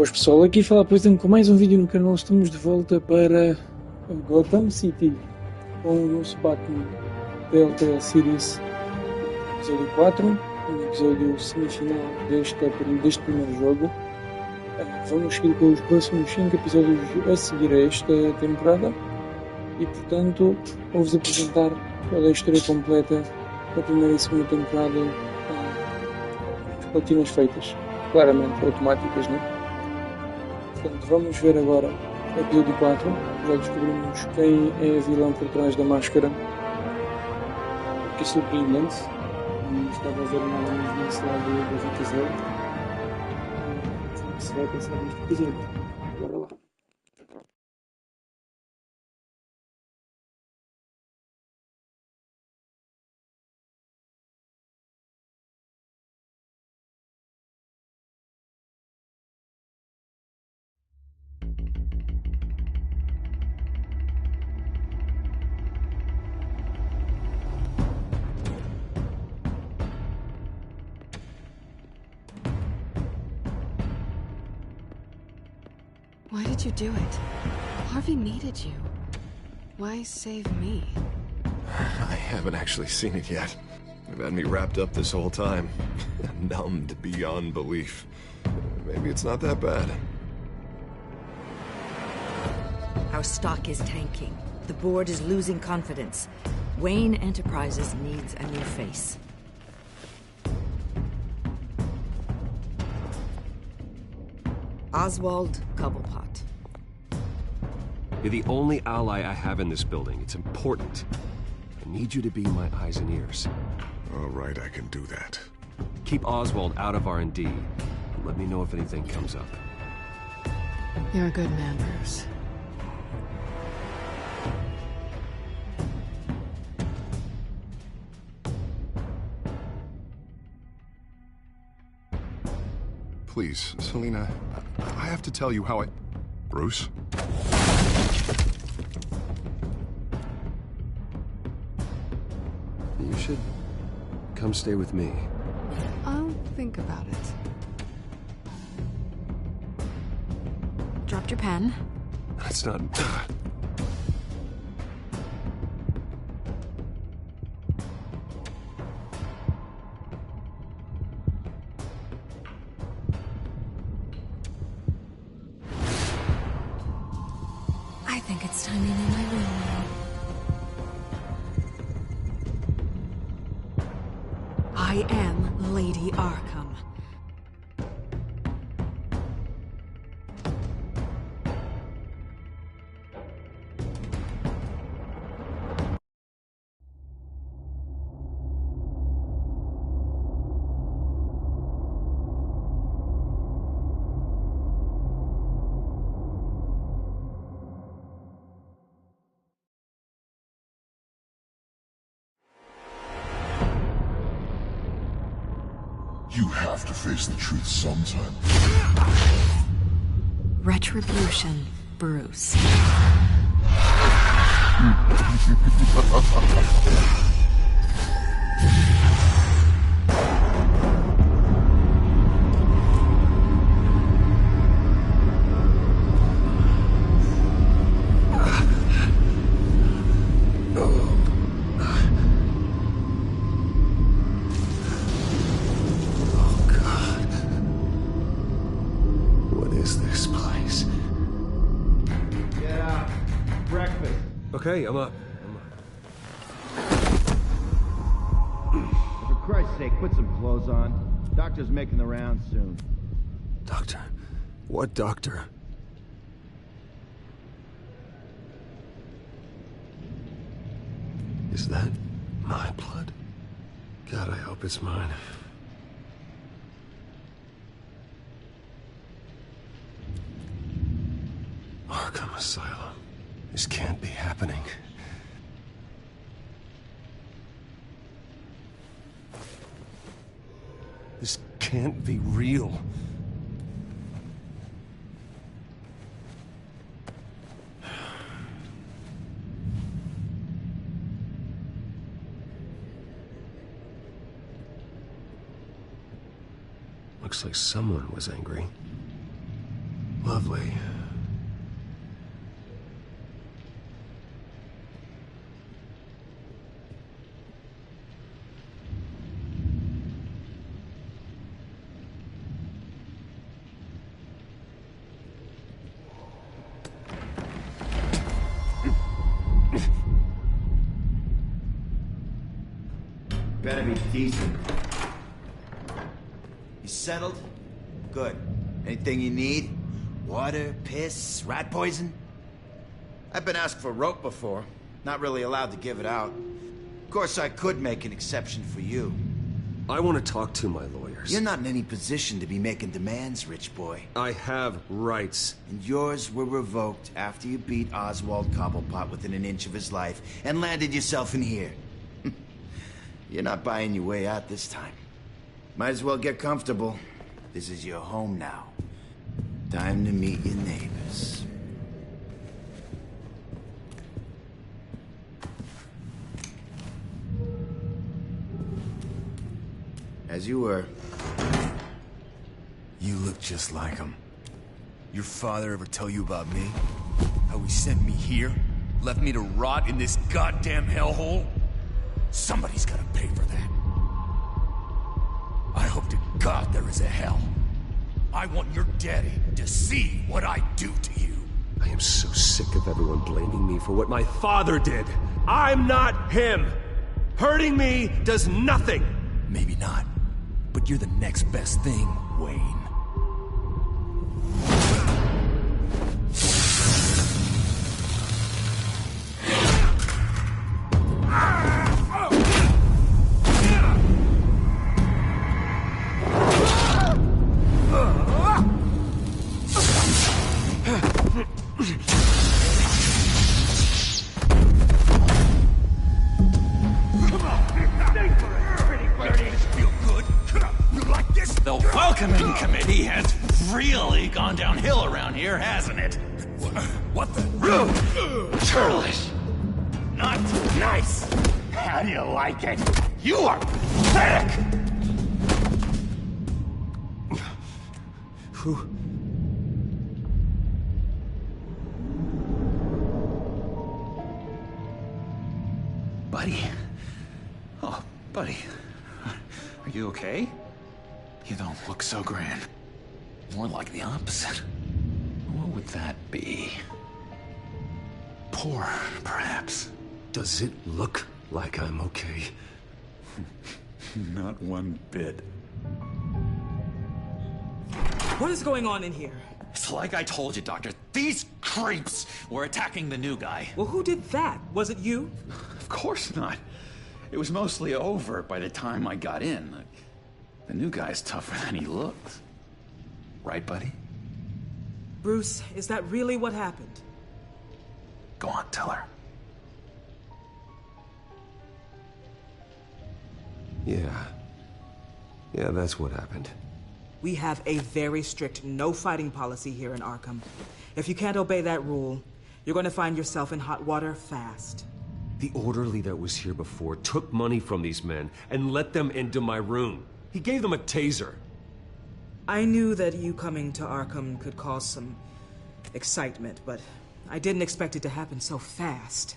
Boas pessoal, aqui fala por exemplo com mais um vídeo no canal. Estamos de volta para Gotham City com o nosso Batman Telltale Series episódio 4, um episódio semifinal deste primeiro jogo. Vamos seguir com os próximos 5 episódios a seguir a esta temporada e portanto vou-vos apresentar toda a história completa da primeira e segunda temporada, as platinas feitas, claramente automáticas, não é? Portanto, vamos ver agora o episódio 4. Já descobrimos quem é a vilã por trás da máscara, que é surpreendente. Não estava a ver nada mesmo nesse lado da Rita Zero. O que se vai passar neste episódio? Bora lá. Why did you do it? Harvey needed you. Why save me? I haven't actually seen it yet. You've had me wrapped up this whole time. Numbed beyond belief. Maybe it's not that bad. Our stock is tanking. The board is losing confidence. Wayne Enterprises needs a new face. Oswald Cobblepot. You're the only ally I have in this building. It's important. I need you to be my eyes and ears. All right, I can do that. Keep Oswald out of R&D. And let me know if anything comes up. You're a good man, Bruce. Please, Selina, I have to tell you how I... Bruce? You should come stay with me. I'll think about it. Dropped your pen. That's not... I think it's time you knew my real name. I am Lady Arkham. You have to face the truth sometime. Retribution, Bruce. Okay, I'm up. For Christ's sake, put some clothes on. Doctor's making the rounds soon. Doctor? What doctor? Is that my blood? God, I hope it's mine. Arkham Asylum. This can't be happening. This can't be real. Looks like someone was angry. Lovely. Better be decent. You settled? Good. Anything you need? Water, piss, rat poison? I've been asked for rope before. Not really allowed to give it out. Of course, I could make an exception for you. I want to talk to my lawyers. You're not in any position to be making demands, rich boy. I have rights. And yours were revoked after you beat Oswald Cobblepot within an inch of his life and landed yourself in here. You're not buying your way out this time. Might as well get comfortable. This is your home now. Time to meet your neighbors. As you were. You look just like him. Your father ever tell you about me? How he sent me here? Left me to rot in this goddamn hellhole? Somebody's gotta pay for that. I hope to God there is a hell. I want your daddy to see what I do to you. I am so sick of everyone blaming me for what my father did. I'm not him. Hurting me does nothing. Maybe not, but you're the next best thing, Wayne. The welcoming committee has really gone downhill around here, hasn't it? What the? Rude! Churlish! Not nice! How do you like it? You are pathetic! Who? Buddy? Oh, buddy. Are you okay? You don't look so grand. More like the opposite. What would that be? Poor, perhaps. Does it look like I'm okay? Not one bit. What is going on in here? It's like I told you, Doctor. These creeps were attacking the new guy. Well, who did that? Was it you? Of course not. It was mostly over by the time I got in. The new guy's tougher than he looks. Right, buddy? Bruce, is that really what happened? Go on, tell her. Yeah, that's what happened. We have a very strict no fighting policy here in Arkham. If you can't obey that rule, you're going to find yourself in hot water fast. The orderly that was here before took money from these men and let them into my room. He gave them a taser. I knew that you coming to Arkham could cause some excitement, but I didn't expect it to happen so fast.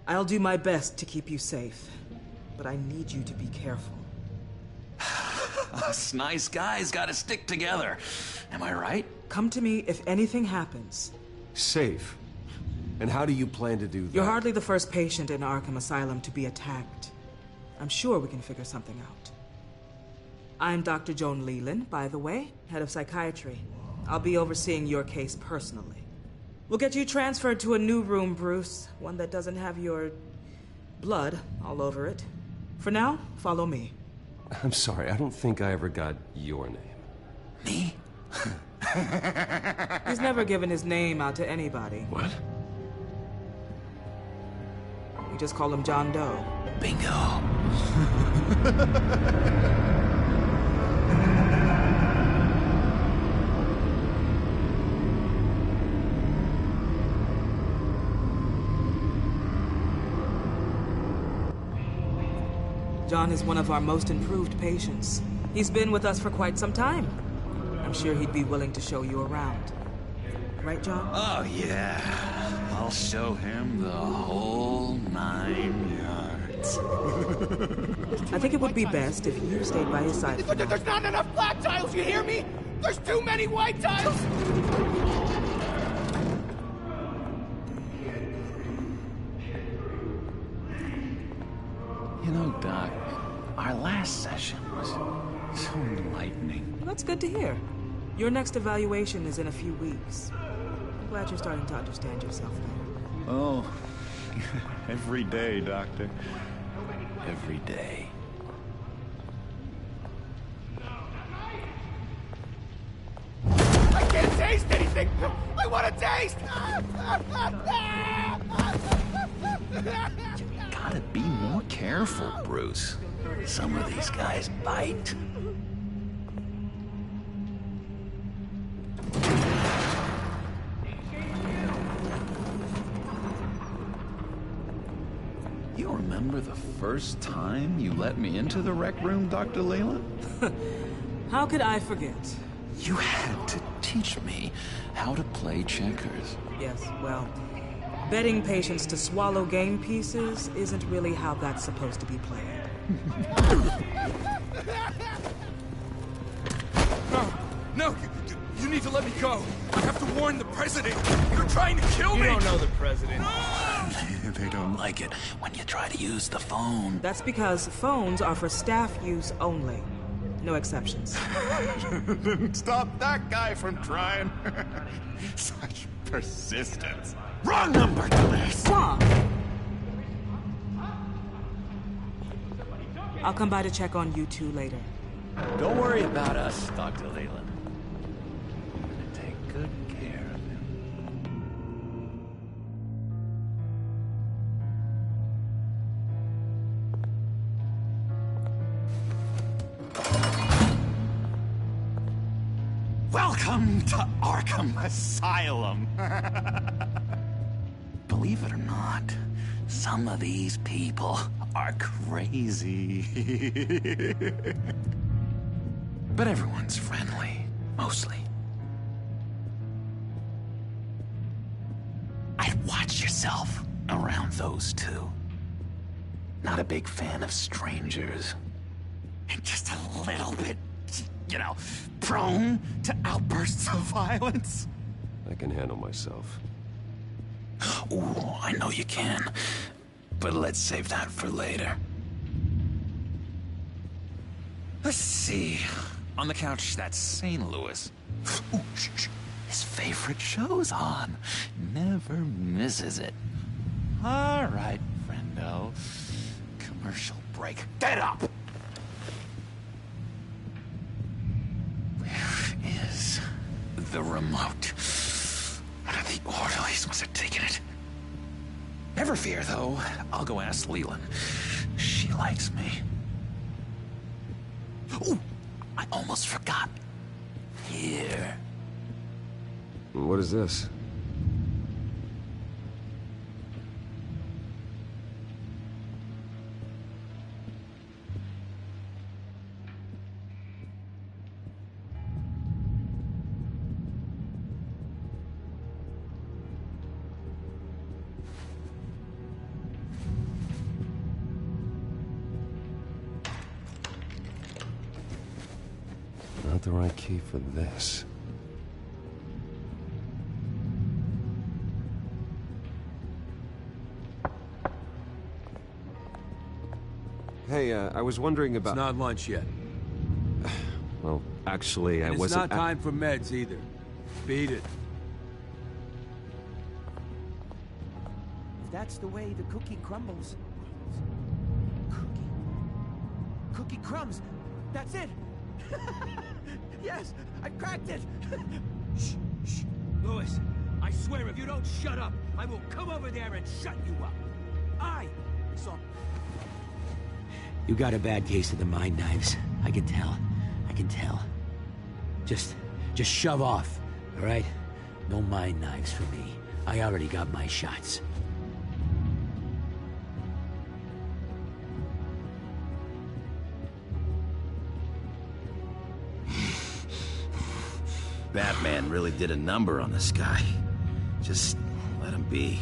I'll do my best to keep you safe, but I need you to be careful. Us nice guys gotta stick together. Am I right? Come to me if anything happens. Safe? And how do you plan to do that? You're hardly the first patient in Arkham Asylum to be attacked. I'm sure we can figure something out. I'm Dr. Joan Leland, by the way, head of psychiatry. I'll be overseeing your case personally. We'll get you transferred to a new room, Bruce. One that doesn't have your blood all over it. For now, follow me. I'm sorry, I don't think I ever got your name. Me? He's never given his name out to anybody. What? We just call him John Doe. Bingo. John is one of our most improved patients. He's been with us for quite some time. I'm sure he'd be willing to show you around. right, John? Oh, yeah. I'll show him the whole 9 yards. I think it would be best if you stayed by his side. There's not enough black tiles, you hear me? There's too many white tiles! You know, Doc, our last session was so enlightening. Well, that's good to hear. Your next evaluation is in a few weeks. I'm glad you're starting to understand yourself better. Oh, every day, Doctor. Every day. I can't taste anything! I want to taste! Gotta be more careful, Bruce. Some of these guys bite. You remember the first time you let me into the rec room, Dr. Leland? How could I forget? You had to teach me how to play checkers. Yes, well, betting patients to swallow game pieces isn't really how that's supposed to be played. No, you need to let me go. I have to warn the president. You're trying to kill me. You don't know the president. They don't like it when you try to use the phone. That's because phones are for staff use only. No exceptions. Stop that guy from trying. Such persistence. Wrong number, dumbass. Stop! I'll come by to check on you two later. Don't worry about us, Dr. Leland. I'm gonna take good care of him. Welcome to Arkham Asylum. Believe it or not, some of these people are crazy. But everyone's friendly, mostly. I'd watch yourself around those two. Not a big fan of strangers. And just a little bit, you know, prone to outbursts of violence. I can handle myself. Ooh, I know you can. But let's save that for later. Let's see. On the couch, that's St. Louis. Ooh, his favorite show's on. Never misses it. All right, friendo. Commercial break. Get up! Where is the remote? One of the orderlies must have taken it. Never fear, though. I'll go ask Leland. She likes me. Ooh, I almost forgot. Here. What is this? Not the right key for this. Hey, I was wondering about... It's not lunch yet. Well, actually, I And wasn't... it's not time for meds either. Beat it. If that's the way the cookie crumbles... Cookie crumbs! That's it! Yes! I cracked it! Shh, shh. Louis, I swear if you don't shut up, I will come over there and shut you up. I saw... You got a bad case of the mind knives. I can tell. I can tell. Just shove off, all right? No mind knives for me. I already got my shots. Batman really did a number on this guy. Just let him be.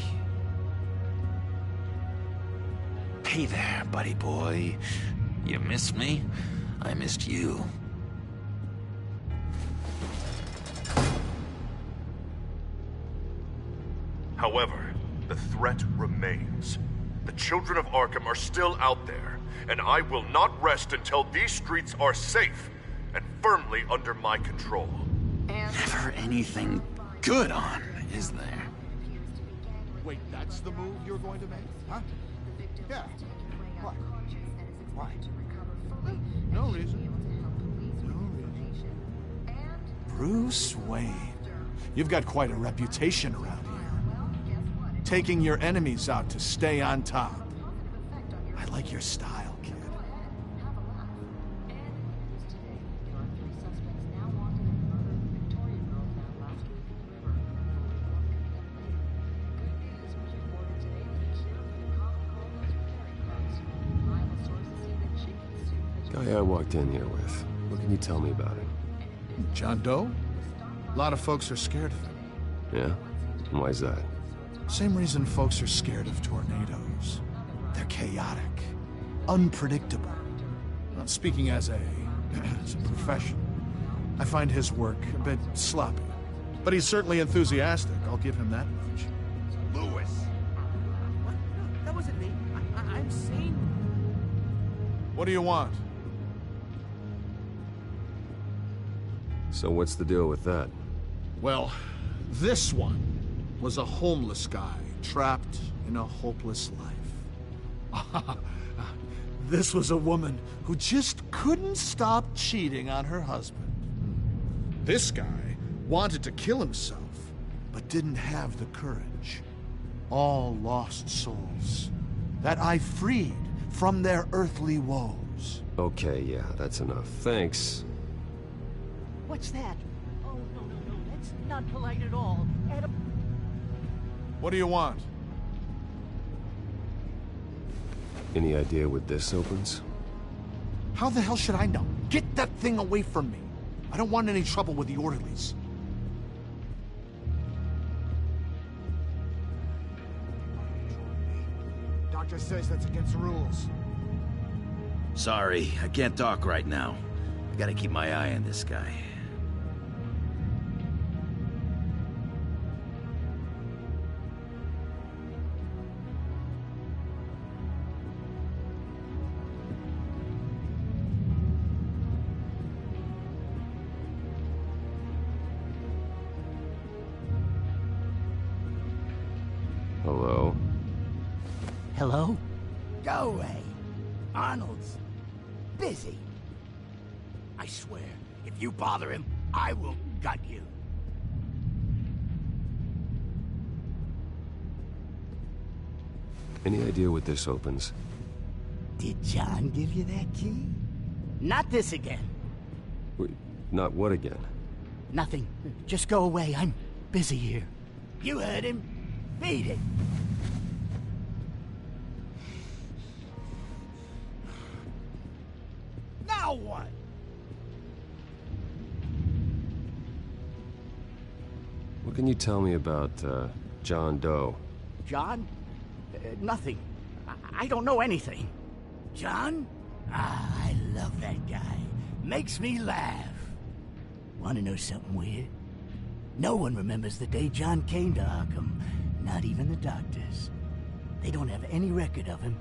Hey there, buddy boy. You missed me? I missed you. However, the threat remains. The children of Arkham are still out there, and I will not rest until these streets are safe and firmly under my control. Never anything good on, is there? Wait, that's the move you're going to make? Huh? Yeah. What? Why? No reason. No reason. Bruce Wayne. You've got quite a reputation around here. Taking your enemies out to stay on top. I like your style, kid. Guy I walked in here with. What can you tell me about him? John Doe? A lot of folks are scared of him. Yeah? And why's that? Same reason folks are scared of tornadoes. They're chaotic, unpredictable. Well, speaking as a professional, I find his work a bit sloppy. But he's certainly enthusiastic, I'll give him that much. Lewis! What? No, that wasn't me. I'm saying... What do you want? So what's the deal with that? Well, this one was a homeless guy trapped in a hopeless life. This was a woman who just couldn't stop cheating on her husband. This guy wanted to kill himself, but didn't have the courage. All lost souls that I freed from their earthly woes. Okay, yeah, that's enough. Thanks. What's that? Oh, no, that's not polite at all. Adam... What do you want? Any idea what this opens? How the hell should I know? Get that thing away from me. I don't want any trouble with the orderlies. Doctor says that's against the rules. Sorry, I can't talk right now. I gotta keep my eye on this guy. Hello? Hello? Go away. Arnold's busy. I swear, if you bother him, I will gut you. Any idea what this opens? Did John give you that key? Not this again. Wait, not what again? Nothing. Just go away. I'm busy here. You heard him. Beat it. Now what? What can you tell me about, John Doe? John? Nothing. I don't know anything. John? Ah, I love that guy. Makes me laugh. Want to know something weird? No one remembers the day John came to Arkham. Not even the doctors. They don't have any record of him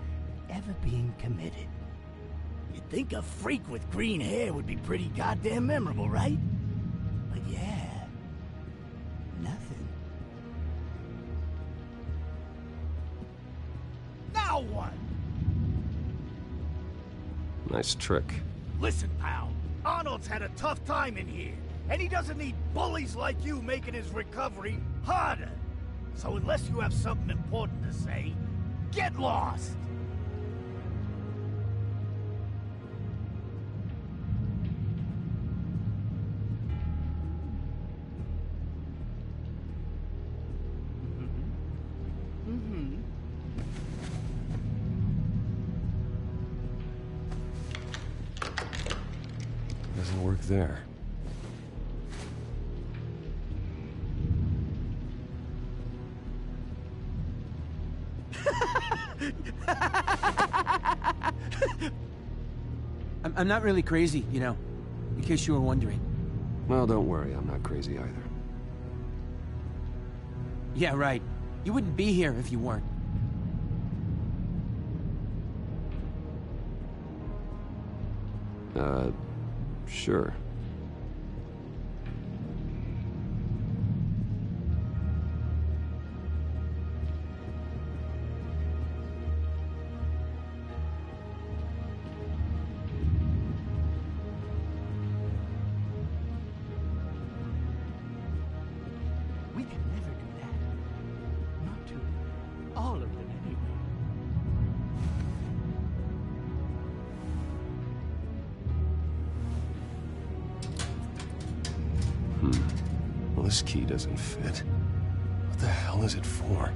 ever being committed. You'd think a freak with green hair would be pretty goddamn memorable, right? But yeah, nothing. Now what? Nice trick. Listen, pal. Arnold's had a tough time in here, and he doesn't need bullies like you making his recovery harder. So unless you have something important to say, get lost! Doesn't work there. I'm not really crazy, you know, in case you were wondering. Well, don't worry, I'm not crazy either. Yeah, right. You wouldn't be here if you weren't. Sure. We could never do that. Not to all of them, anyway. Well, this key doesn't fit. What the hell is it for?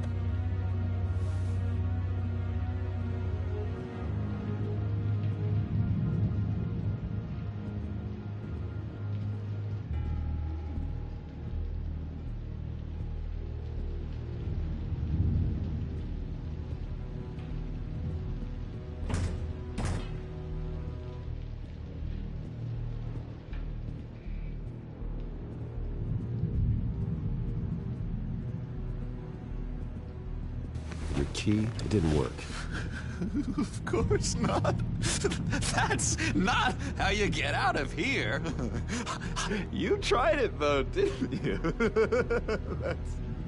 Your key, it didn't work. Of course not. That's not how you get out of here. You tried it though, didn't you?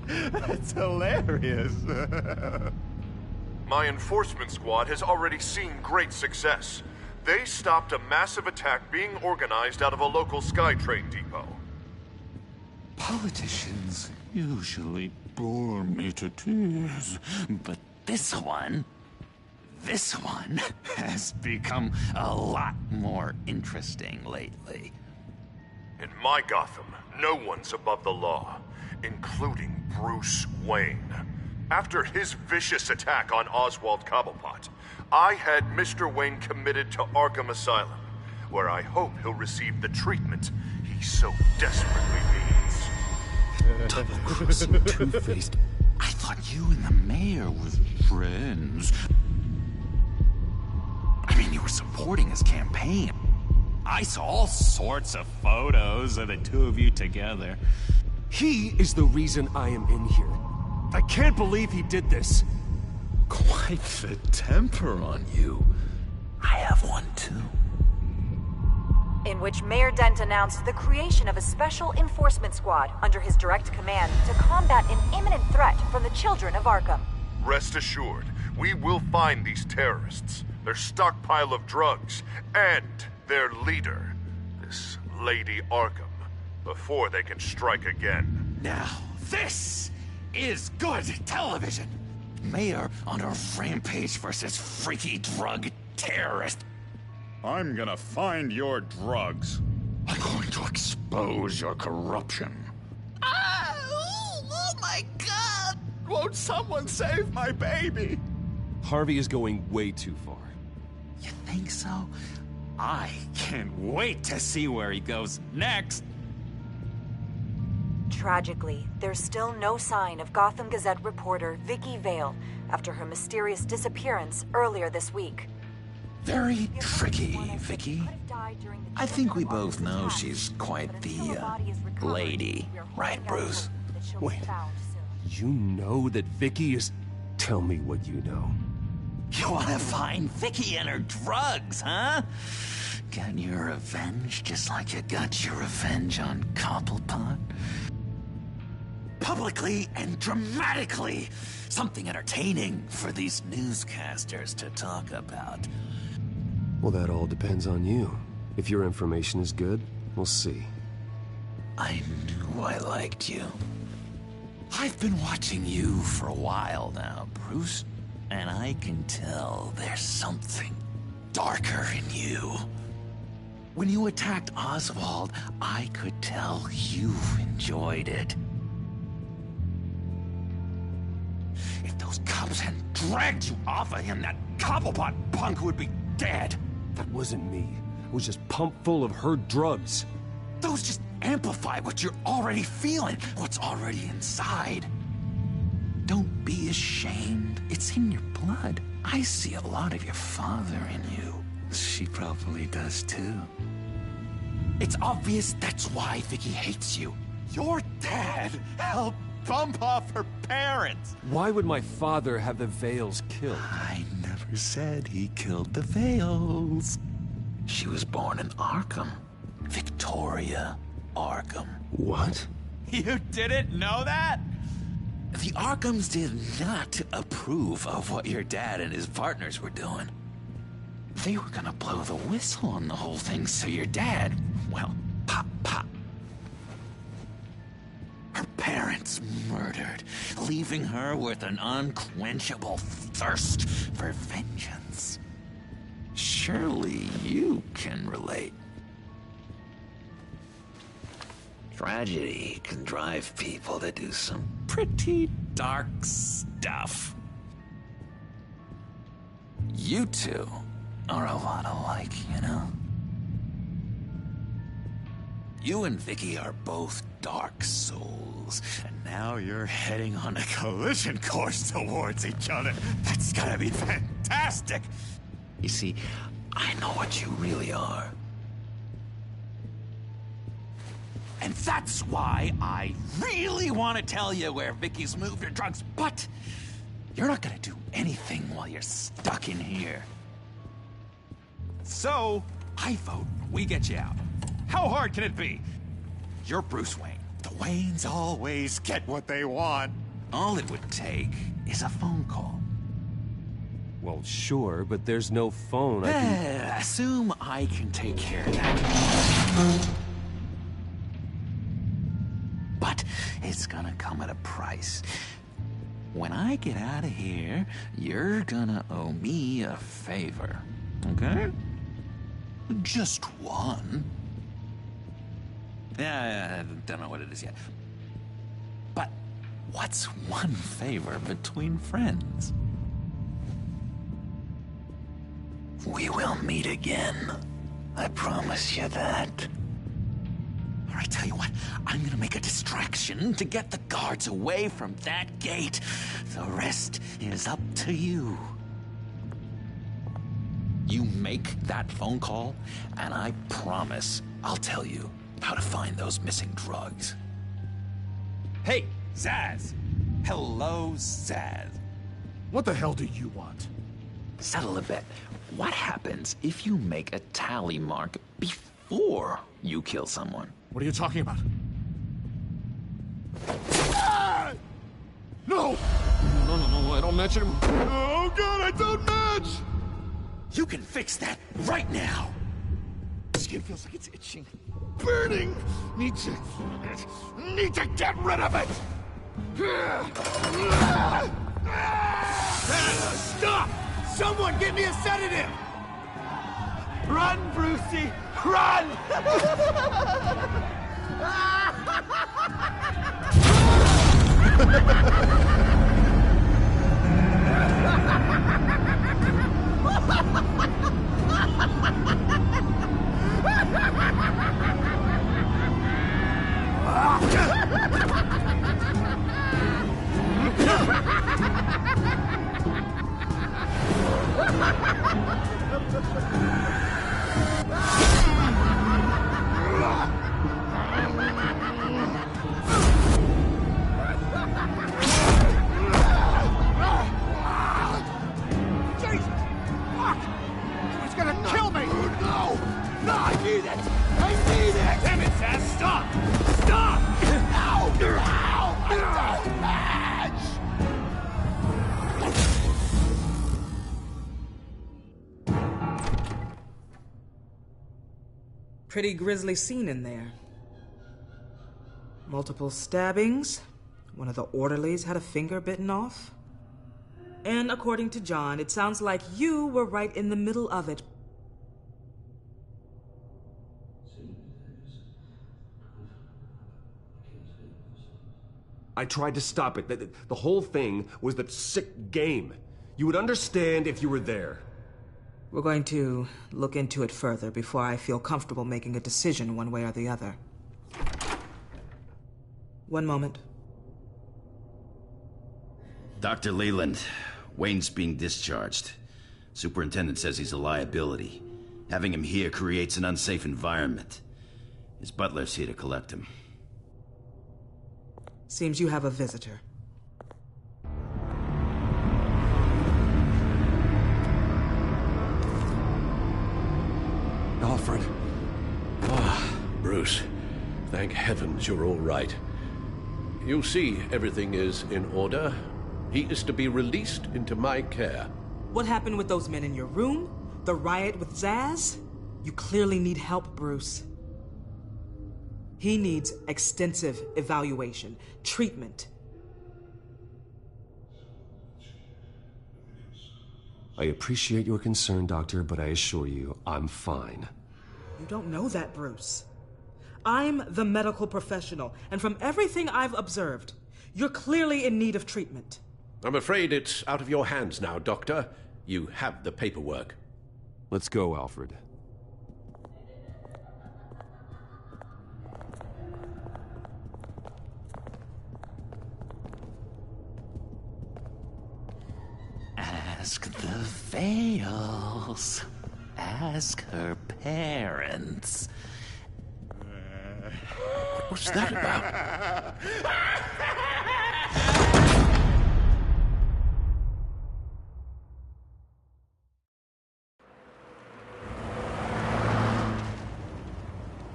That's hilarious. My enforcement squad has already seen great success. They stopped a massive attack being organized out of a local SkyTrain depot. Politicians usually bore me to tears, but this one has become a lot more interesting lately. In my Gotham, no one's above the law, including Bruce Wayne. After his vicious attack on Oswald Cobblepot, I had Mr. Wayne committed to Arkham Asylum, where I hope he'll receive the treatment he so desperately needs. Double-crossing Two-Faced. I thought you and the mayor were friends. I mean, you were supporting his campaign. I saw all sorts of photos of the two of you together. He is the reason I am in here. I can't believe he did this. Quite the temper on you. I have one too. In which Mayor Dent announced the creation of a special enforcement squad under his direct command to combat an imminent threat from the children of Arkham. Rest assured, we will find these terrorists, their stockpile of drugs, and their leader, this Lady Arkham, before they can strike again. Now, this is good television. Mayor on a rampage versus freaky drug terrorist. I'm gonna find your drugs. I'm going to expose your corruption. Oh my God! Won't someone save my baby? Harvey is going way too far. You think so? I can't wait to see where he goes next. Tragically, there's still no sign of Gotham Gazette reporter Vicky Vale after her mysterious disappearance earlier this week. Very tricky, Vicky. I think we both know she's quite the, lady. Right, Bruce? Wait, you know that Vicky is... Tell me what you know. You wanna find Vicky and her drugs, huh? Get your revenge just like you got your revenge on Cobblepot? Publicly and dramatically! Something entertaining for these newscasters to talk about. Well, that all depends on you. If your information is good, we'll see. I knew I liked you. I've been watching you for a while now, Bruce, and I can tell there's something darker in you. When you attacked Oswald, I could tell you enjoyed it. If those cops hadn't dragged you off of him, that Cobblepot punk would be dead. That wasn't me. It was just pumped full of her drugs. Those just amplify what you're already feeling, what's already inside. Don't be ashamed. It's in your blood. I see a lot of your father in you. She probably does too. It's obvious that's why Vicky hates you. Your dad helped bump off her parents. Why would my father have the Vales killed? I never said he killed the Vales. She was born in Arkham. Victoria Arkham. What? You didn't know that? The Arkhams did not approve of what your dad and his partners were doing. They were gonna blow the whistle on the whole thing, so your dad, well, pop. Her parents murdered, leaving her with an unquenchable thirst for vengeance. Surely you can relate. Tragedy can drive people to do some pretty dark stuff. You two are a lot alike, you know? You and Vicky are both dark souls, and now you're heading on a collision course towards each other. That's gotta be fantastic! You see, I know what you really are. And that's why I really want to tell you where Vicky's moved her drugs, but you're not gonna do anything while you're stuck in here. So, I vote we get you out. how hard can it be? You're Bruce Wayne. The Waynes always get what they want. All it would take is a phone call. Well, sure, but there's no phone. I can... Assume I can take care of that. But it's gonna come at a price. When I get out of here, you're gonna owe me a favor, okay? Just one. Yeah, I don't know what it is yet. But what's one favor between friends? We will meet again. I promise you that. All right, tell you what, I'm gonna make a distraction to get the guards away from that gate. The rest is up to you. You make that phone call, and I promise I'll tell you how to find those missing drugs. Hey, Zsasz! Hello, Zsasz. What the hell do you want? Settle a bet. What happens if you make a tally mark before you kill someone? What are you talking about? Ah! No! No, I don't match him. Oh, God, I don't match! You can fix that right now! Skin feels like it's itching. Burning! Need to get rid of it! Stop! Someone get me a sedative! Run, Brucey! Run! Pretty grisly scene in there. Multiple stabbings. One of the orderlies had a finger bitten off. And according to John, it sounds like you were right in the middle of it. I tried to stop it. The whole thing was that sick game. You would understand if you were there. We're going to look into it further before I feel comfortable making a decision one way or the other. One moment. Dr. Leland, Wayne's being discharged. Superintendent says he's a liability. Having him here creates an unsafe environment. His butler's here to collect him. Seems you have a visitor. Alfred. Ah, Bruce. Thank heavens you're all right. You see, everything is in order. He is to be released into my care. What happened with those men in your room? The riot with Zaz? You clearly need help, Bruce. He needs extensive evaluation, treatment. I appreciate your concern, Doctor, but I assure you, I'm fine. You don't know that, Bruce. I'm the medical professional, and from everything I've observed, you're clearly in need of treatment. I'm afraid it's out of your hands now, Doctor. You have the paperwork. Let's go, Alfred. Ask the Vales. Ask her parents. What's that about?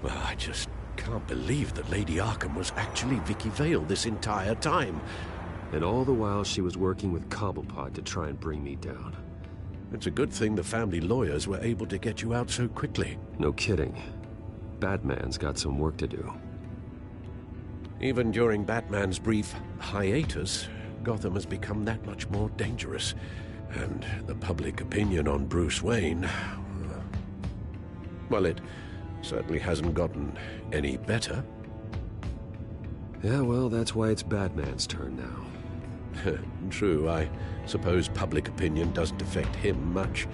Well, I just can't believe that Lady Arkham was actually Vicky Vale this entire time. And all the while she was working with Cobblepot to try and bring me down. It's a good thing the family lawyers were able to get you out so quickly. No kidding. Batman's got some work to do. Even during Batman's brief hiatus, Gotham has become that much more dangerous. And the public opinion on Bruce Wayne... well, it certainly hasn't gotten any better. Yeah, well, that's why it's Batman's turn now. True, I suppose public opinion doesn't affect him much.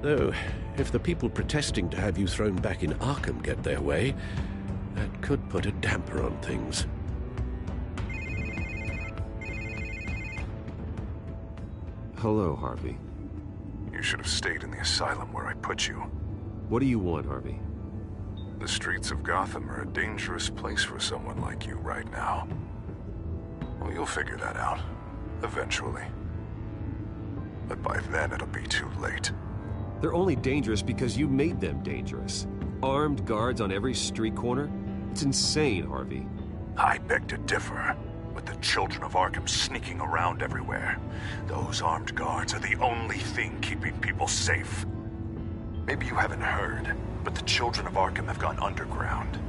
Though, if the people protesting to have you thrown back in Arkham get their way, that could put a damper on things. Hello, Harvey. You should have stayed in the asylum where I put you. What do you want, Harvey? The streets of Gotham are a dangerous place for someone like you right now. Well, you'll figure that out. Eventually. But by then, it'll be too late. They're only dangerous because you made them dangerous. Armed guards on every street corner? It's insane, Harvey. I beg to differ. With the children of Arkham sneaking around everywhere, those armed guards are the only thing keeping people safe. Maybe you haven't heard, but the children of Arkham have gone underground.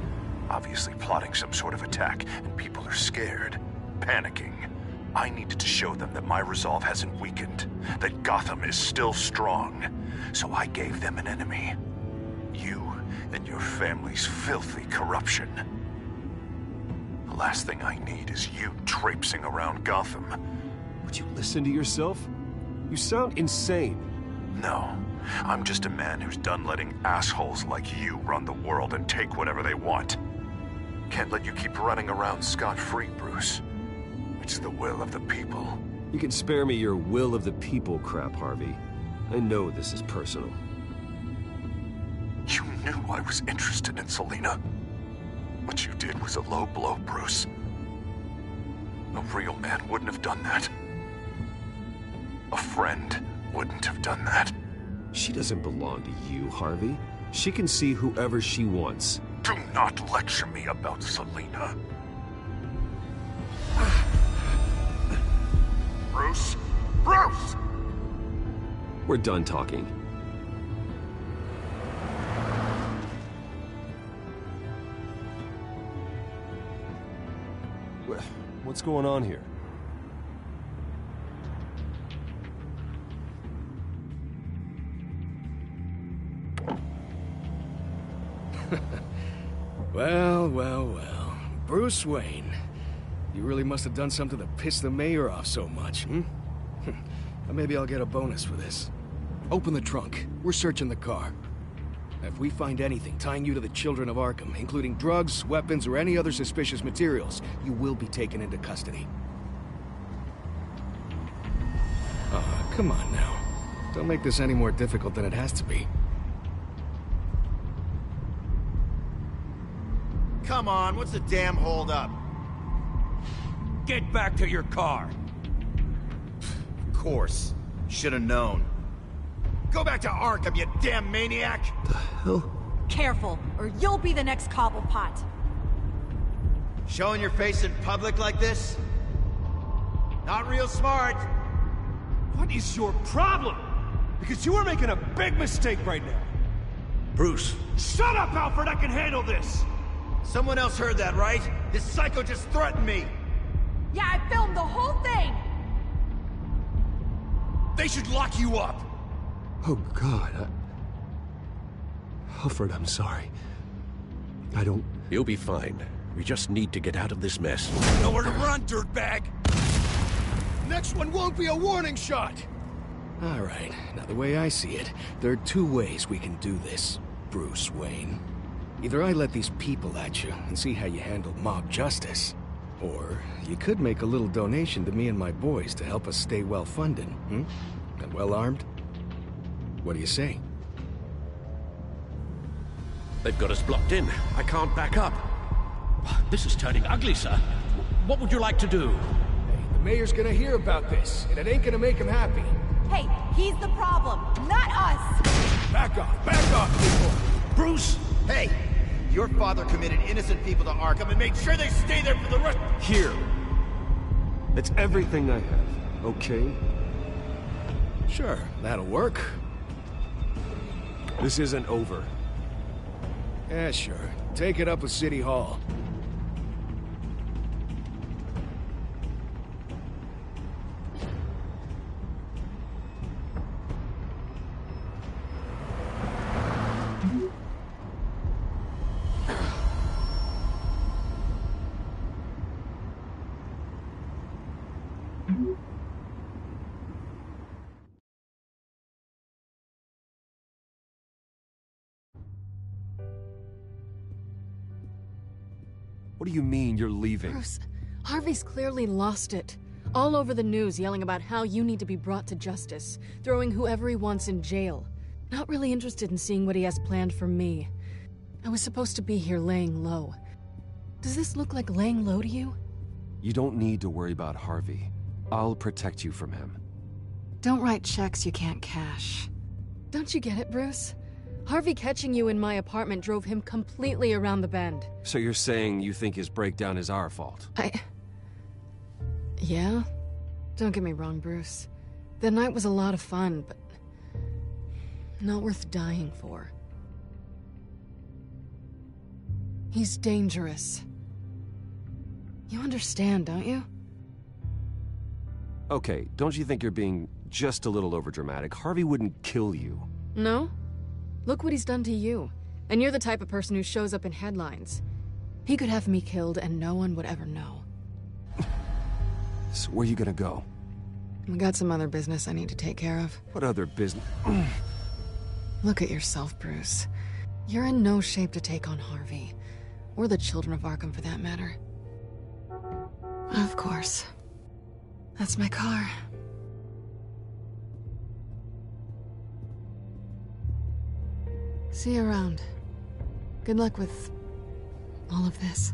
Obviously plotting some sort of attack, and people are scared, panicking. I needed to show them that my resolve hasn't weakened, that Gotham is still strong. So I gave them an enemy. You and your family's filthy corruption. The last thing I need is you traipsing around Gotham. Would you listen to yourself? You sound insane. No, I'm just a man who's done letting assholes like you run the world and take whatever they want. Can't let you keep running around scot-free, Bruce. It's the will of the people. You can spare me your will of the people crap, Harvey. I know this is personal. You knew I was interested in Selina. What you did was a low blow, Bruce. A real man wouldn't have done that. A friend wouldn't have done that. She doesn't belong to you, Harvey. She can see whoever she wants. Do not lecture me about Selina. Bruce? Bruce! We're done talking. What's going on here? Well, well, well. Bruce Wayne. You really must have done something to piss the mayor off so much, hmm? Maybe I'll get a bonus for this. Open the trunk. We're searching the car. If we find anything tying you to the children of Arkham, including drugs, weapons, or any other suspicious materials, you will be taken into custody. Come on now. Don't make this any more difficult than it has to be. Come on, what's the damn holdup? Get back to your car. Of course. Should have known. Go back to Arkham, you damn maniac! The hell? Careful, or you'll be the next Cobblepot. Showing your face in public like this? Not real smart. What is your problem? Because you are making a big mistake right now. Bruce. Shut up, Alfred! I can handle this! Someone else heard that, right? This psycho just threatened me! Yeah, I filmed the whole thing! They should lock you up! Oh, God, Alfred, I'm sorry. I don't... You'll be fine. We just need to get out of this mess. Nowhere to run, dirtbag! Next one won't be a warning shot! Alright, now the way I see it, there are two ways we can do this, Bruce Wayne. Either I let these people at you and see how you handle mob justice, or you could make a little donation to me and my boys to help us stay well-funded, And well-armed? What do you say? They've got us blocked in. I can't back up. This is turning ugly, sir. What would you like to do? Hey, the mayor's gonna hear about this, and it ain't gonna make him happy. Hey, he's the problem, not us! Back off, people! Bruce! Hey! Your father committed innocent people to Arkham and made sure they stay there for the rest— Here. It's everything I have, okay? Sure, that'll work. This isn't over. Yeah, sure. Take it up with City Hall. What do you mean you're leaving? Bruce, Harvey's clearly lost it. All over the news yelling about how you need to be brought to justice, throwing whoever he wants in jail. Not really interested in seeing what he has planned for me. I was supposed to be here laying low. Does this look like laying low to you? You don't need to worry about Harvey. I'll protect you from him. Don't write checks you can't cash. Don't you get it, Bruce? Harvey catching you in my apartment drove him completely around the bend. So you're saying you think his breakdown is our fault? Yeah? Don't get me wrong, Bruce. The night was a lot of fun, but not worth dying for. He's dangerous. You understand, don't you? Okay, don't you think you're being just a little overdramatic? Harvey wouldn't kill you. No? Look what he's done to you. And you're the type of person who shows up in headlines. He could have me killed and no one would ever know. So where are you gonna go? I got some other business I need to take care of. What other business? Look at yourself, Bruce. You're in no shape to take on Harvey. Or the children of Arkham, for that matter. Of course. That's my car. See you around. Good luck with all of this.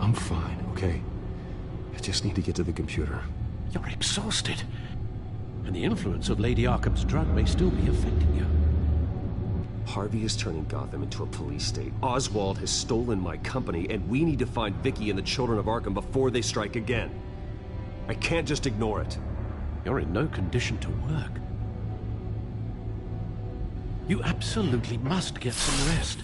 I'm fine, okay? I just need to get to the computer. You're exhausted. And the influence of Lady Arkham's drug may still be affecting you. Harvey is turning Gotham into a police state. Oswald has stolen my company, and we need to find Vicky and the children of Arkham before they strike again. I can't just ignore it. You're in no condition to work. You absolutely must get some rest.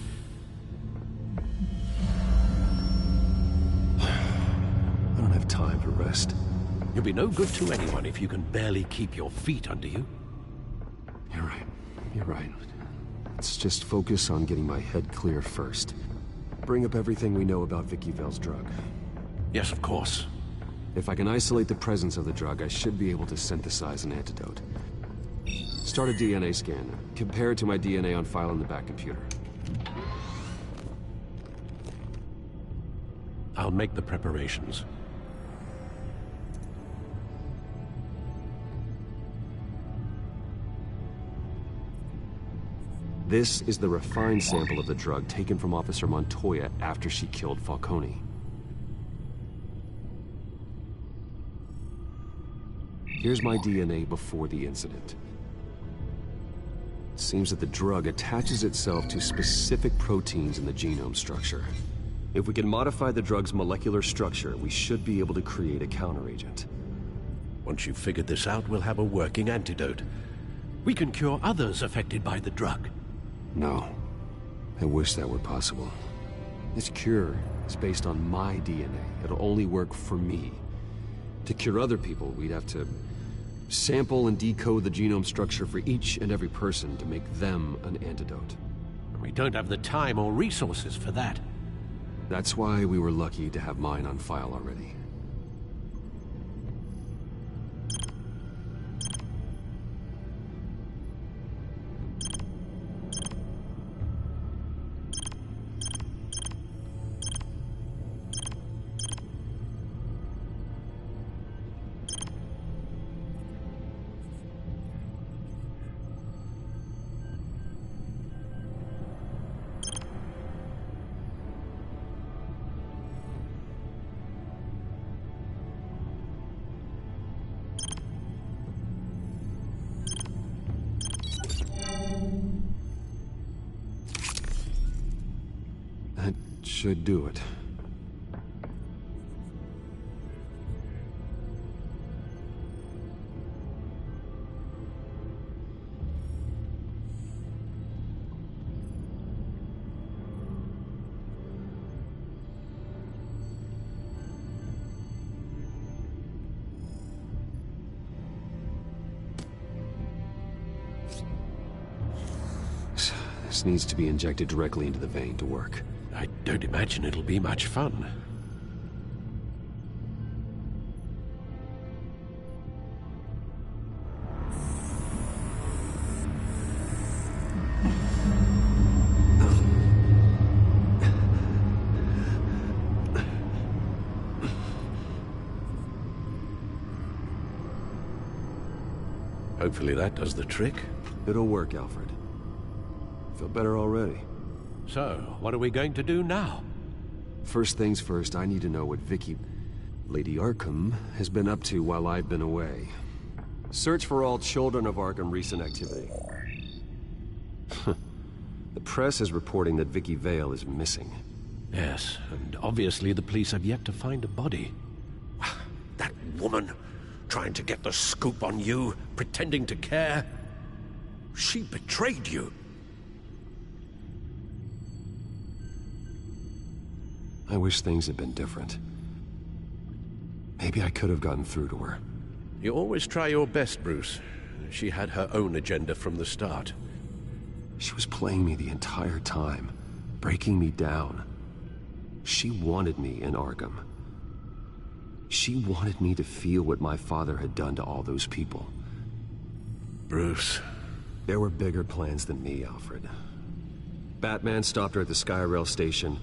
I don't have time for rest. You'll be no good to anyone if you can barely keep your feet under you. You're right. You're right. Let's just focus on getting my head clear first. Bring up everything we know about Vicky Vale's drug. Yes, of course. If I can isolate the presence of the drug, I should be able to synthesize an antidote. Start a DNA scan. Compare it to my DNA on file in the back computer. I'll make the preparations. This is the refined sample of the drug taken from Officer Montoya after she killed Falcone. Here's my DNA before the incident. It seems that the drug attaches itself to specific proteins in the genome structure. If we can modify the drug's molecular structure, we should be able to create a counteragent. Once you've figured this out, we'll have a working antidote. We can cure others affected by the drug. No. I wish that were possible. This cure is based on my DNA. It'll only work for me. To cure other people, we'd have to sample and decode the genome structure for each and every person to make them an antidote. We don't have the time or resources for that. That's why we were lucky to have mine on file already. That should do it. This needs to be injected directly into the vein to work. I don't imagine it'll be much fun. Hopefully that does the trick. It'll work, Alfred. Feel better already. So, what are we going to do now? First things first, I need to know what Vicky, Lady Arkham, has been up to while I've been away. Search for all children of Arkham recent activity. The press is reporting that Vicky Vale is missing. Yes, and obviously the police have yet to find a body. That woman, trying to get the scoop on you, pretending to care. She betrayed you. I wish things had been different. Maybe I could have gotten through to her. You always try your best, Bruce. She had her own agenda from the start. She was playing me the entire time, breaking me down. She wanted me in Arkham. She wanted me to feel what my father had done to all those people. Bruce. There were bigger plans than me, Alfred. Batman stopped her at the Skyrail station,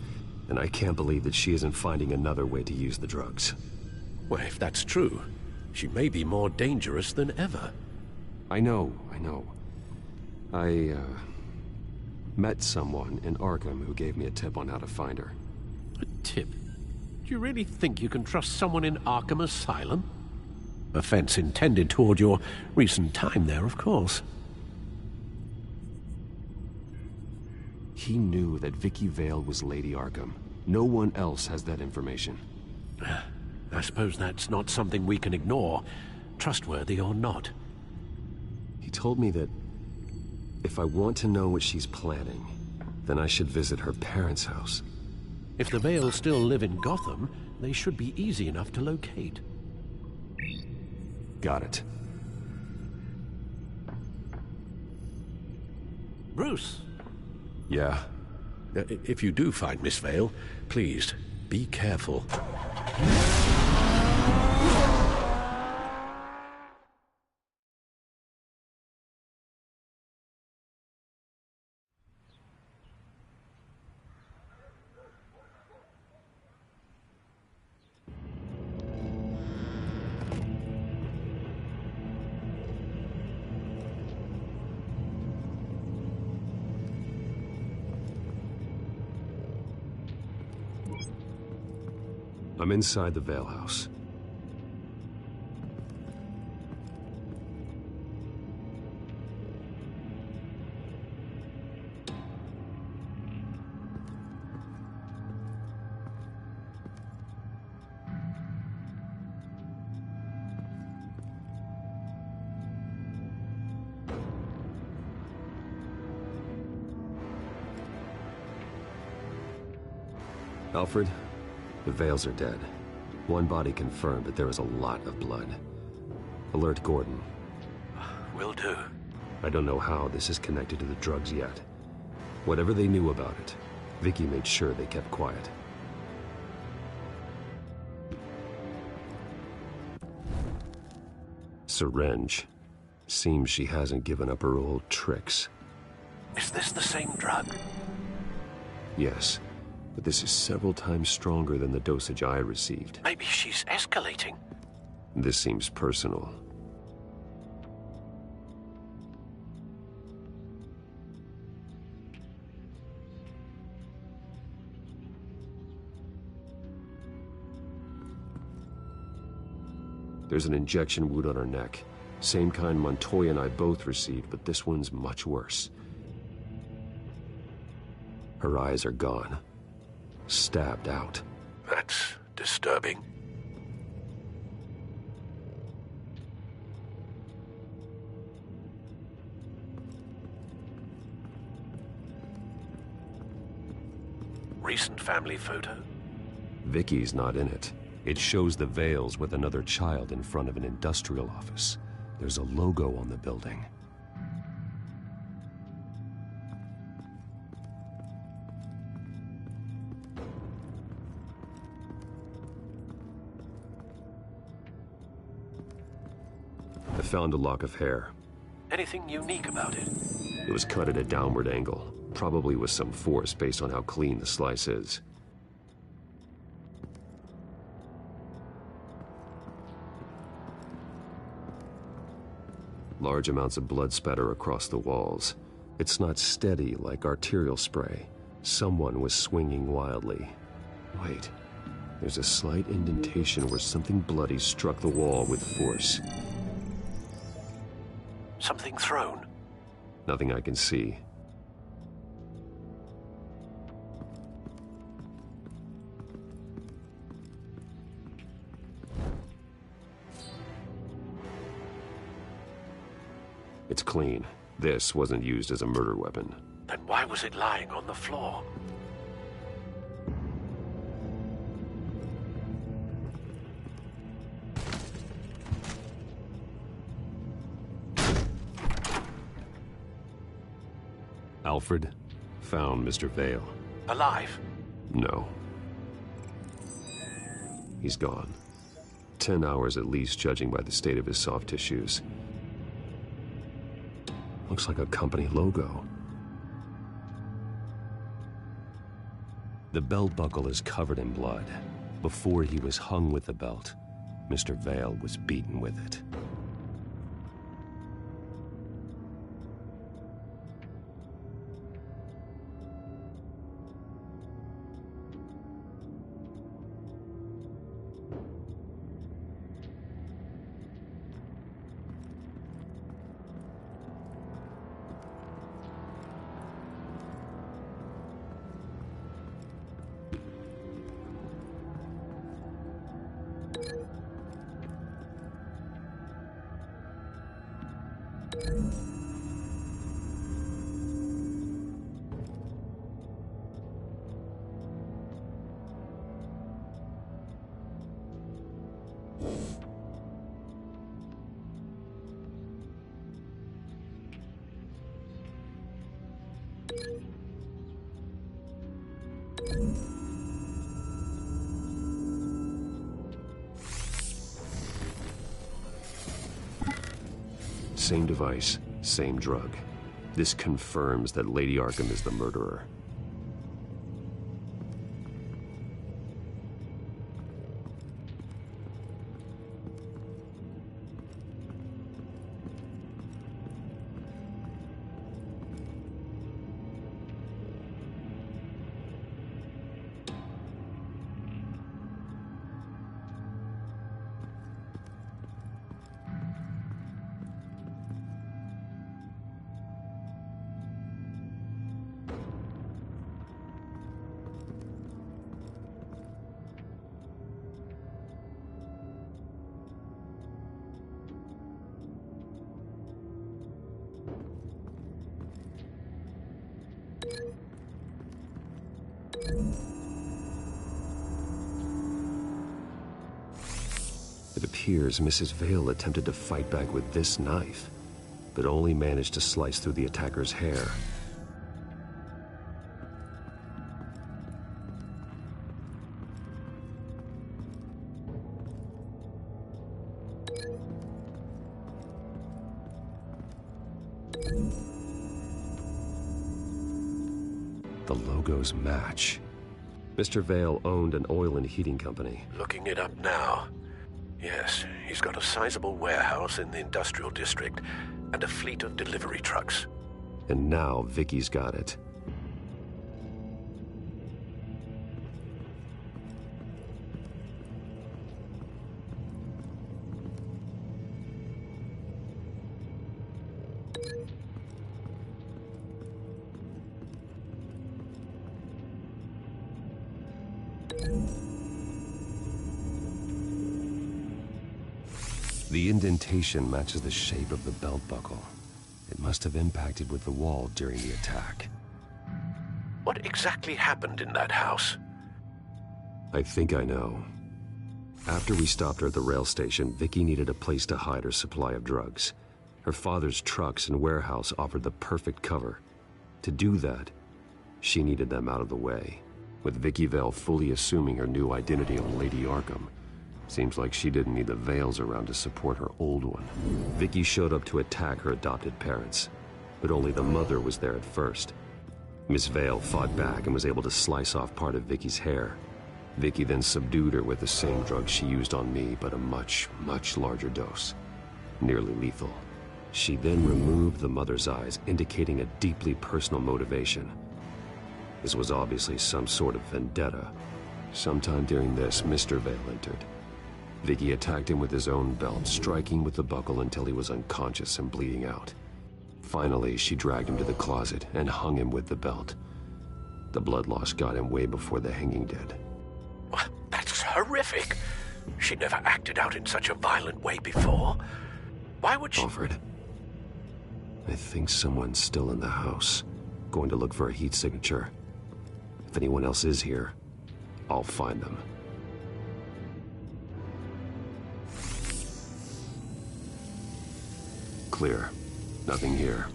and I can't believe that she isn't finding another way to use the drugs. Well, if that's true, she may be more dangerous than ever. I know. I met someone in Arkham who gave me a tip on how to find her. A tip? Do you really think you can trust someone in Arkham Asylum? Offense intended toward your recent time there, of course. He knew that Vicky Vale was Lady Arkham. No one else has that information. I suppose that's not something we can ignore, trustworthy or not. He told me that if I want to know what she's planning, then I should visit her parents' house. If the Vales still live in Gotham, they should be easy enough to locate. Got it. Bruce! Yeah? If you do find Miss Vale, please, be careful. I'm inside the Vale House. Alfred, the Vales are dead. One body confirmed, but there is a lot of blood. Alert Gordon. Will do. I don't know how this is connected to the drugs yet. Whatever they knew about it, Vicky made sure they kept quiet. Syringe. Seems she hasn't given up her old tricks. Is this the same drug? Yes, but this is several times stronger than the dosage I received. Maybe she's escalating. This seems personal. There's an injection wound on her neck. Same kind Montoya and I both received, but this one's much worse. Her eyes are gone. Stabbed out. That's disturbing. Recent family photo? Vicky's not in it. It shows the Vales with another child in front of an industrial office. There's a logo on the building. I found a lock of hair. Anything unique about it? It was cut at a downward angle, probably with some force based on how clean the slice is. Large amounts of blood spatter across the walls. It's not steady like arterial spray. Someone was swinging wildly. Wait, there's a slight indentation where something bloody struck the wall with force. Something thrown? Nothing I can see. It's clean. This wasn't used as a murder weapon. Then why was it lying on the floor? Alfred found Mr. Vale. Alive? No. He's gone. 10 hours at least, judging by the state of his soft tissues. Looks like a company logo. The belt buckle is covered in blood. Before he was hung with the belt, Mr. Vale was beaten with it. Same device, same drug. This confirms that Lady Arkham is the murderer. It appears Mrs. Vale attempted to fight back with this knife, but only managed to slice through the attacker's hair. The logos match. Mr. Vale owned an oil and heating company. Looking it up now. Yes, he's got a sizable warehouse in the industrial district and a fleet of delivery trucks. And now Vicky's got it. The indentation matches the shape of the belt buckle. It must have impacted with the wall during the attack. What exactly happened in that house? I think I know. After we stopped her at the rail station, Vicky needed a place to hide her supply of drugs. Her father's trucks and warehouse offered the perfect cover. To do that, she needed them out of the way. With Vicky Vale fully assuming her new identity of Lady Arkham, seems like she didn't need the Vales around to support her old one. Vicky showed up to attack her adopted parents, but only the mother was there at first. Miss Vale fought back and was able to slice off part of Vicky's hair. Vicky then subdued her with the same drug she used on me, but a much, much larger dose. Nearly lethal. She then removed the mother's eyes, indicating a deeply personal motivation. This was obviously some sort of vendetta. Sometime during this, Mr. Vale entered. Vicky attacked him with his own belt, striking with the buckle until he was unconscious and bleeding out. Finally, she dragged him to the closet and hung him with the belt. The blood loss got him way before the hanging did. That's horrific. She never acted out in such a violent way before. Why would she... Alfred, I think someone's still in the house. Going to look for a heat signature. If anyone else is here, I'll find them. Clear. Nothing here.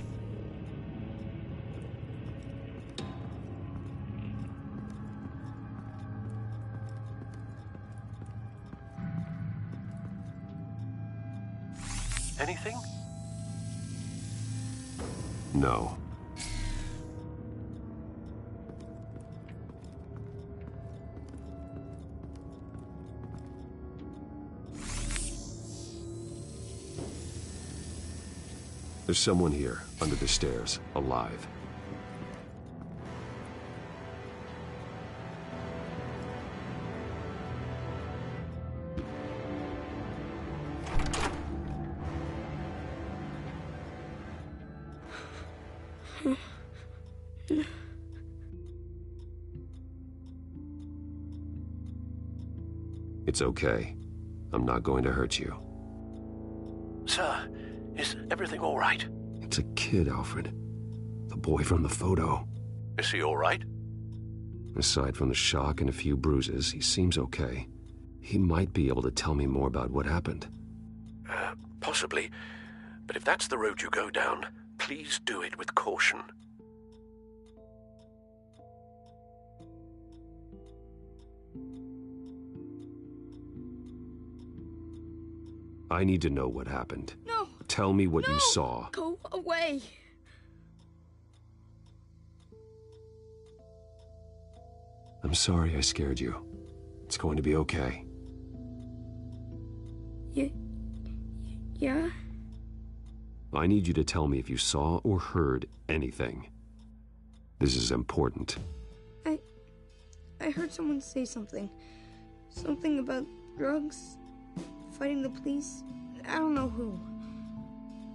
Anything? No. There's someone here, under the stairs, alive. It's okay. I'm not going to hurt you. Sir, is everything all right? It's a kid, Alfred. The boy from the photo. Is he all right? Aside from the shock and a few bruises, he seems okay. He might be able to tell me more about what happened. Possibly. But if that's the road you go down, please do it with caution. I need to know what happened. No! Tell tell me what you saw. Go away. I'm sorry I scared you. It's going to be okay. Yeah? I need you to tell me if you saw or heard anything. This is important. I heard someone say something. Something about drugs, fighting the police. I don't know who.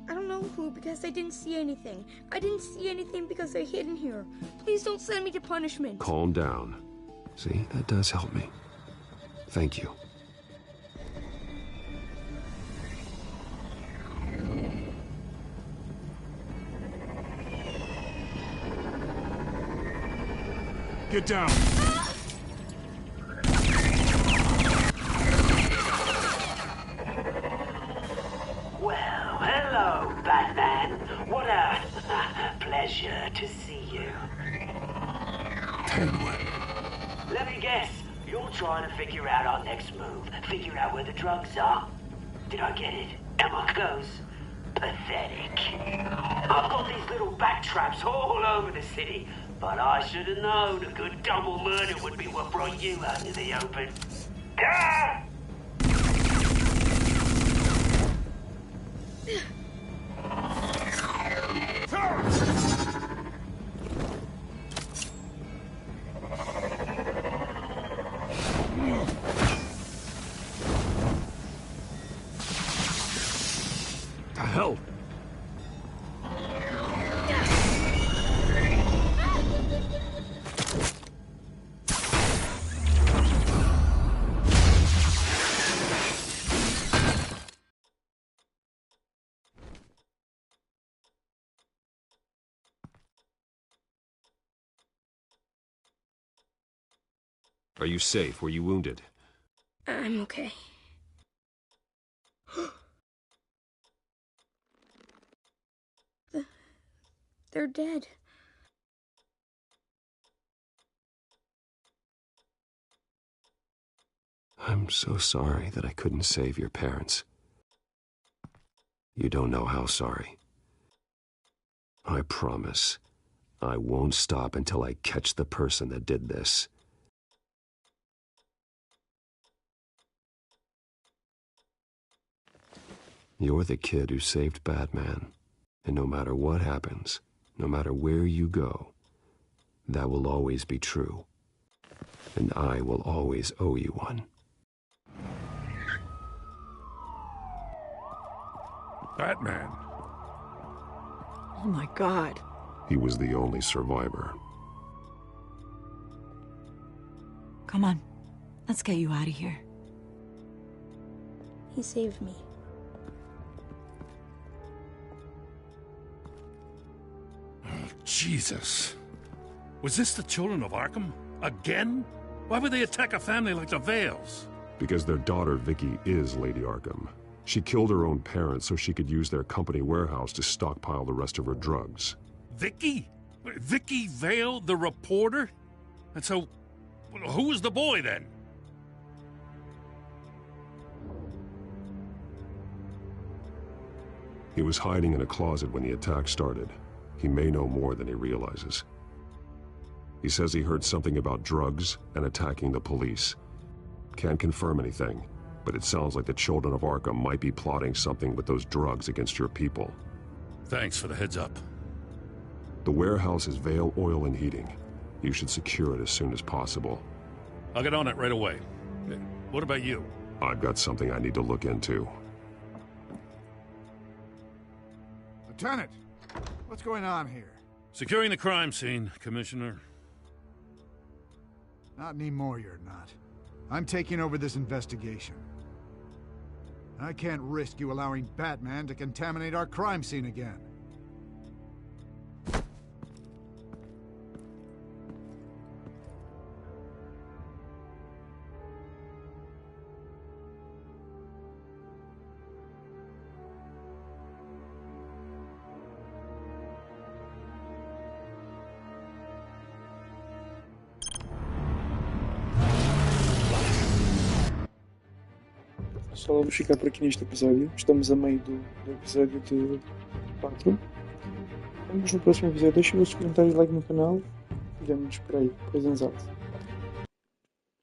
I don't know who because I didn't see anything. I didn't see anything because they're hidden here. Please don't send me to punishment. Calm down. See, that does help me. Thank you. Get down. Well, hello, Batman. What a pleasure to see you. Penguin. Let me guess. You're trying to figure out our next move. Figure out where the drugs are. Did I get it? Am I close? Pathetic. I've got these little bat traps all over the city, but I should have known a good double murder would be what brought you out into the open. Ah! The hell? Are you safe? Were you wounded? I'm okay. They're dead. I'm so sorry that I couldn't save your parents. You don't know how sorry. I promise, I won't stop until I catch the person that did this. You're the kid who saved Batman, and no matter what happens, no matter where you go, that will always be true. And I will always owe you one. Batman. Oh my God. He was the only survivor. Come on. Let's get you out of here. He saved me. Jesus. Was this the children of Arkham? Again? Why would they attack a family like the Vales? Because their daughter, Vicky, is Lady Arkham. She killed her own parents so she could use their company warehouse to stockpile the rest of her drugs. Vicky? Vicky Vale, the reporter? And so, who was the boy then? He was hiding in a closet when the attack started. He may know more than he realizes. He says he heard something about drugs and attacking the police. Can't confirm anything, but it sounds like the children of Arkham might be plotting something with those drugs against your people. Thanks for the heads up. The warehouse is Vale Oil and Heating. You should secure it as soon as possible. I'll get on it right away. What about you? I've got something I need to look into. Lieutenant, what's going on here? Securing the crime scene, Commissioner. Not anymore, you're not. I'm taking over this investigation. I can't risk you allowing Batman to contaminate our crime scene again. Só vamos ficar por aqui neste episódio. Estamos a meio do episódio de 4. Vemos no próximo episódio. Deixem os comentários, like no canal e vemo-nos por aí. Coisas altas.